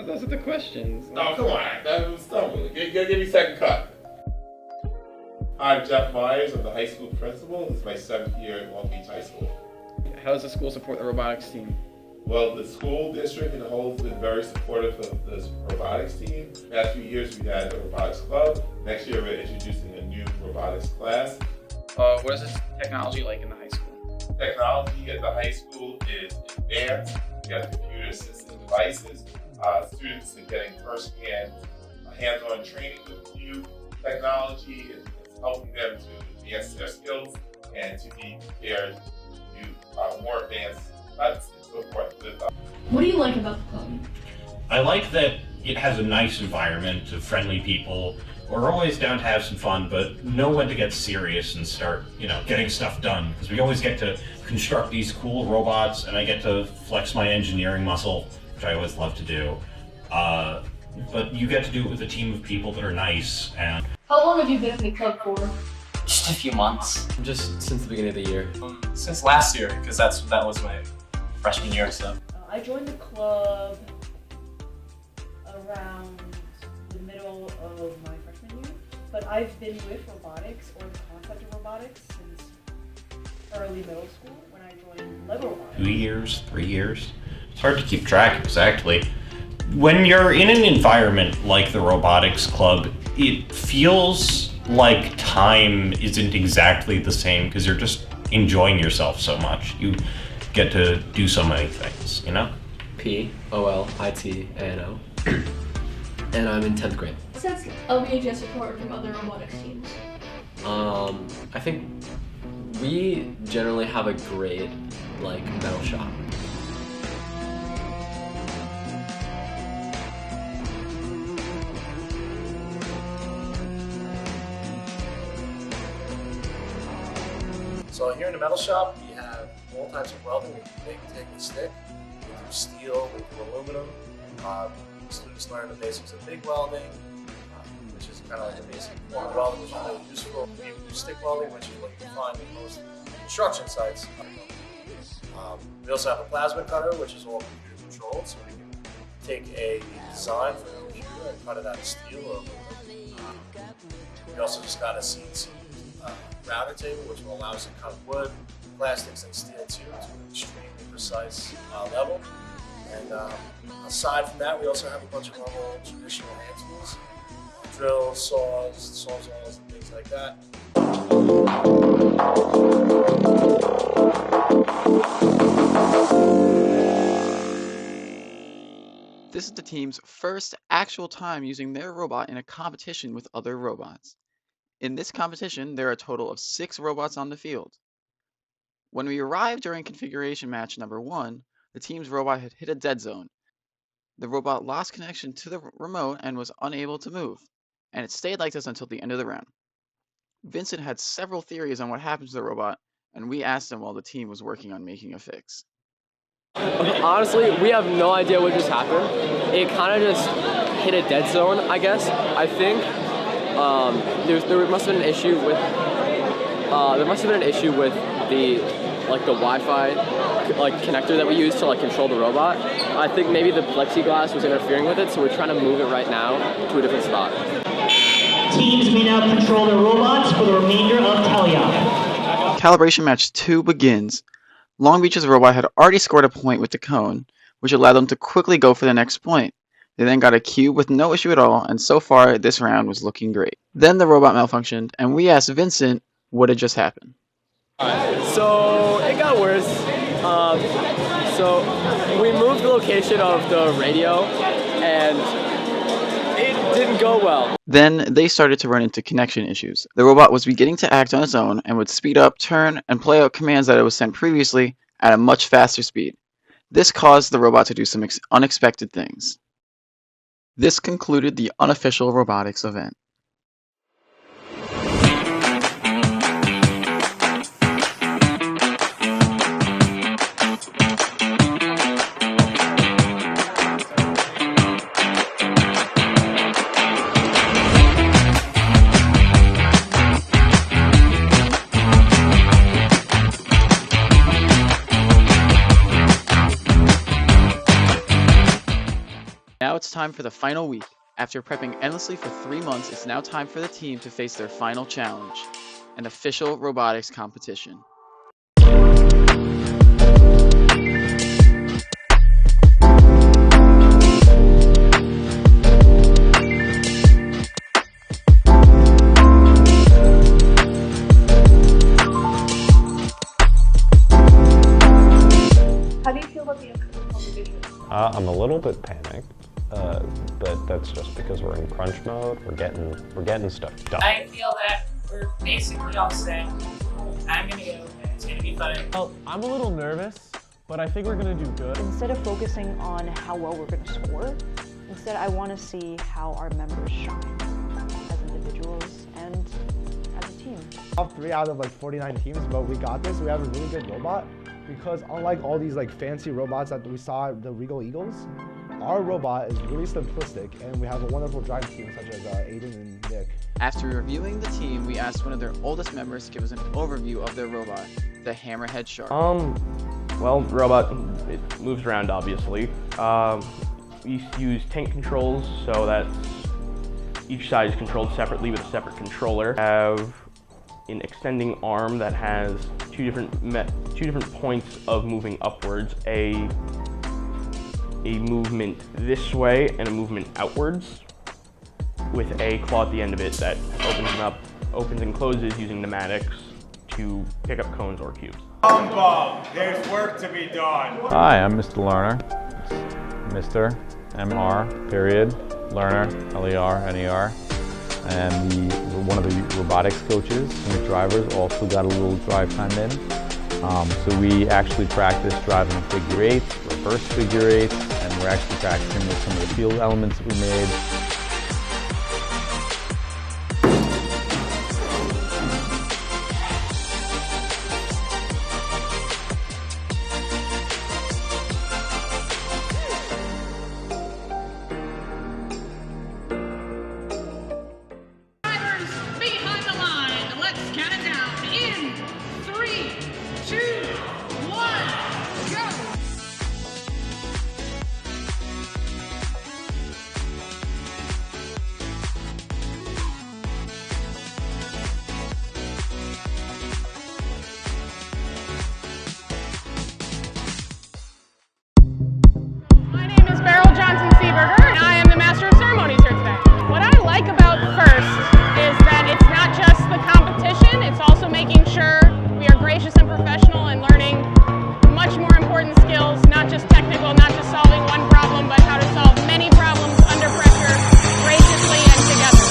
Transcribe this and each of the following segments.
Those are the questions. Oh, come on. That was dumb. Give me second cut. I'm Jeff Myers. I'm the high school principal. This is my 7th year at Long Beach High School. How does the school support the robotics team? Well, the school district in the whole has been very supportive of this robotics team. The past few years we've had a robotics club. Next year we're introducing a new robotics class. What is this technology like in the high school? Technology at the high school is advanced. We have computer-assisted devices. Students are getting first-hand, hands-on training with new technology. It's helping them to advance their skills and to be prepared to do more advanced cuts and so forth. What do you like about the club? I like that it has a nice environment of friendly people. We're always down to have some fun, but know when to get serious and start, getting stuff done. Because we always get to construct these cool robots, and I get to flex my engineering muscle, which I always love to do. But you get to do it with a team of people that are nice. And How long have you been in the club for? Just a few months. Just since the beginning of the year. Since last year, because that was my freshman year or so. I joined the club around the middle of my freshman year, but I've been with robotics or the concept of robotics since early middle school when I joined Lego Robotics. 2 years, 3 years. It's hard to keep track exactly. When you're in an environment like the robotics club, it feels like time isn't exactly the same because you're just enjoying yourself so much. You get to do so many things, P-O-L-I-T-A-N-O. And I'm in 10th grade. What's LBHS support from other robotics teams? I think we generally have a great, metal shop. So here in the metal shop, we have all types of welding. We can make, take, and stick. We do steel, we do aluminum. Students learn the basics of MIG welding, which is kind of like a basic form of welding, which is really useful. We even do stick welding, which is what you can find in most construction sites. We also have a plasma cutter, which is all computer controlled, so we can take a design from a computer and cut it out of steel or aluminum. We also just got a CNC router table, which will allow us to cut wood, plastics, and steel too to an extremely precise level. And aside from that, we also have a bunch of normal traditional hand tools, drills, saws, sawzalls, and things like that. This is the team's first actual time using their robot in a competition with other robots. In this competition, there are a total of 6 robots on the field. When we arrived during configuration match number 1, the team's robot had hit a dead zone. The robot lost connection to the remote and was unable to move, and it stayed like this until the end of the round. Vincent had several theories on what happened to the robot, and we asked him while the team was working on making a fix. Honestly, we have no idea what just happened. It kind of just hit a dead zone, I guess. I think there must have been an issue with the Wi-Fi connector that we use to control the robot. I think maybe the plexiglass was interfering with it, so we're trying to move it right now to a different spot. Teams may now control their robots for the remainder of teleop. Calibration match 2 begins. Long Beach's robot had already scored a point with the cone, which allowed them to quickly go for the next point. They then got a cube with no issue at all, and so far this round was looking great. Then the robot malfunctioned, and we asked Vincent what had just happened. So it got worse. So we moved the location of the radio, and it didn't go well. Then they started to run into connection issues. The robot was beginning to act on its own and would speed up, turn, and play out commands that it was sent previously at a much faster speed. This caused the robot to do some unexpected things. This concluded the unofficial robotics event. Now it's time for the final week. After prepping endlessly for 3 months, it's now time for the team to face their final challenge, an official robotics competition. How do you feel about the upcoming competition? I'm a little bit panicked, but that's just because we're in crunch mode. We're getting stuff done. I feel that we're basically all set. I'm gonna go. It's gonna be fun. Well, I'm a little nervous, but I think we're gonna do good. Instead of focusing on how well we're gonna score, instead I want to see how our members shine as individuals and as a team. All 3 out of like 49 teams, but we got this. We have a really good robot because unlike all these like fancy robots that we saw at the Regal Eagles, our robot is really simplistic and we have a wonderful drive team such as Aiden and Nick. After reviewing the team, we asked one of their oldest members to give us an overview of their robot, the Hammerhead Shark. Well, the robot, it moves around obviously. We use tank controls so that each side is controlled separately with a separate controller. Have an extending arm that has two different points of moving upwards, a movement this way and a movement outwards, with a claw at the end of it that opens and closes using pneumatics to pick up cones or cubes. There's work to be done. Hi, I'm Mr. Lerner. Mr. M.R. period Lerner, L.E.R. N.E.R. And one of the robotics coaches and the drivers also got a little drive time in. So we actually practice driving figure eights, reverse figure eights, and we're actually practicing with some of the field elements that we made. Behind the line, let's count it down. In 3, 2, 1, go! My name is Beryl Johnson Seeberger, and I am the Master of Ceremonies here today. What I like about FIRST is that it's not just the competition, it's also making sure we are gracious and professional and learning much more important skills, not just technical, not just solving one problem, but how to solve many problems under pressure, graciously and together.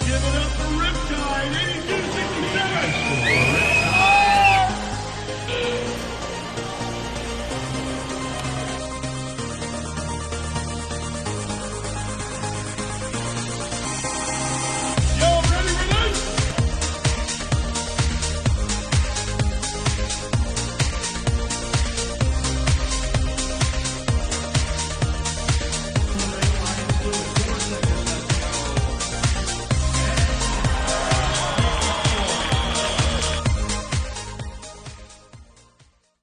Give it up for Riptide, 8267. Y'all ready for this?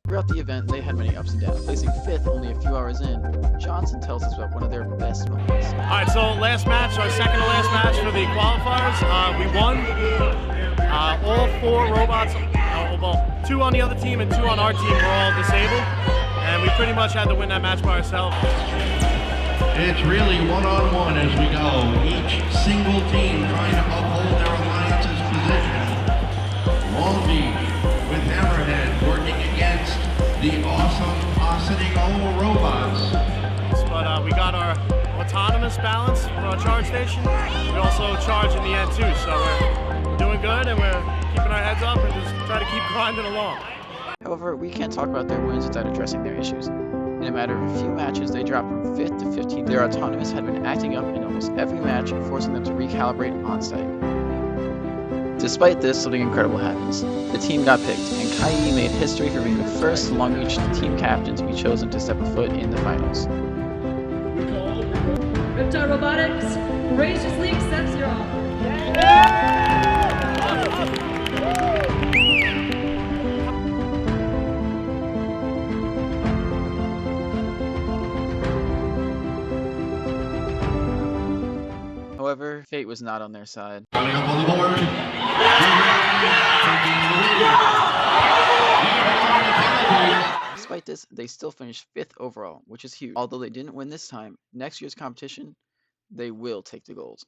Throughout the event, they had many ups and downs. Placing 5th only a few hours in, Johnson tells us about one of their best moments. All right, so last match, our second to last match for the qualifiers, we won. All 4 robots, well, 2 on the other team and 2 on our team were all disabled, and we pretty much had to win that match by ourselves. It's really one-on-one as we go. Each single team trying to uphold their alliance's position. Long Beach with Hammerhead working against the awesome Ossining robots. But we got our autonomous balance for our charge station. We also charge in the end too, so we're doing good and we're keeping our heads up and just try to keep grinding along. However, we can't talk about their wins without addressing their issues. In a matter of a few matches, they dropped from 5th to 15th. Their autonomous had been acting up in almost every match, forcing them to recalibrate on-site. Despite this, something incredible happens. The team got picked, and Kai made history for being the first Long Beach team captain to be chosen to step a foot in the finals. Riptide Robotics graciously accepts your offer. Fate was not on their side. Coming up on the board. Despite this, they still finished 5th overall, which is huge. Although they didn't win this time, next year's competition, they will take the gold.